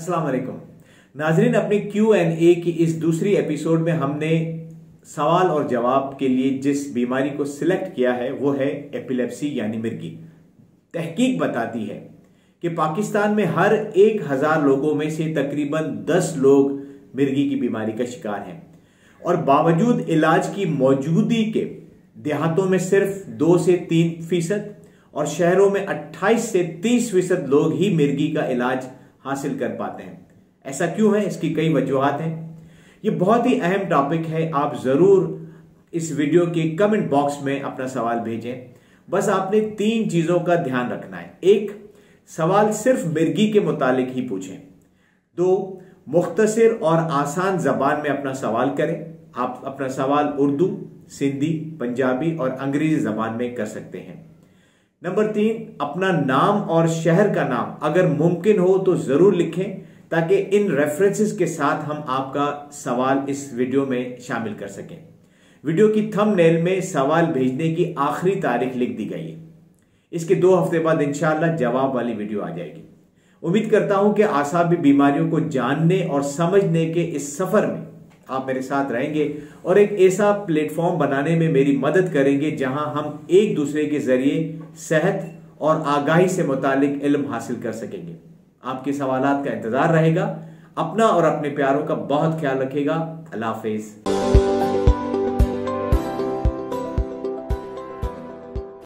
अस्सलाम वालेकुम नाजरीन, अपनी Q&A की इस दूसरी एपिसोड में हमने सवाल और जवाब के लिए जिस बीमारी को सिलेक्ट किया है वो है एपिलेप्सी यानी मिर्गी। तहकीक बताती है कि पाकिस्तान में हर 1000 लोगों में से तकरीबन 10 लोग मिर्गी की बीमारी का शिकार हैं और बावजूद इलाज की मौजूदगी के देहातों में सिर्फ 2 से 3% और शहरों में 28 से 30% लोग ही मिर्गी का इलाज हासिल कर पाते हैं। ऐसा क्यों है? इसकी कई वजूहात हैं। ये बहुत ही अहम टॉपिक है। आप जरूर इस वीडियो के कमेंट बॉक्स में अपना सवाल भेजें। बस आपने 3 चीजों का ध्यान रखना है। 1, सवाल सिर्फ मिर्गी के मुतालिक ही पूछें। 2, मुख्तसर और आसान जबान में अपना सवाल करें। आप अपना सवाल उर्दू, सिंधी, पंजाबी और अंग्रेजी जबान में कर सकते हैं। नंबर 3, अपना नाम और शहर का नाम अगर मुमकिन हो तो जरूर लिखें ताकि इन रेफरेंसेस के साथ हम आपका सवाल इस वीडियो में शामिल कर सकें। वीडियो की थंबनेल में सवाल भेजने की आखिरी तारीख लिख दी गई है। इसके 2 हफ्ते बाद इंशाअल्लाह जवाब वाली वीडियो आ जाएगी। उम्मीद करता हूं कि आसाबी बीमारियों को जानने और समझने के इस सफर में आप मेरे साथ रहेंगे और एक ऐसा प्लेटफॉर्म बनाने में मेरी मदद करेंगे जहां हम एक दूसरे के जरिए सेहत और आगाही से मुतालिक इल्म हासिल कर सकेंगे। आपके सवालात का इंतजार रहेगा। अपना और अपने प्यारों का बहुत ख्याल रखिएगा। अल्लाह हाफिज।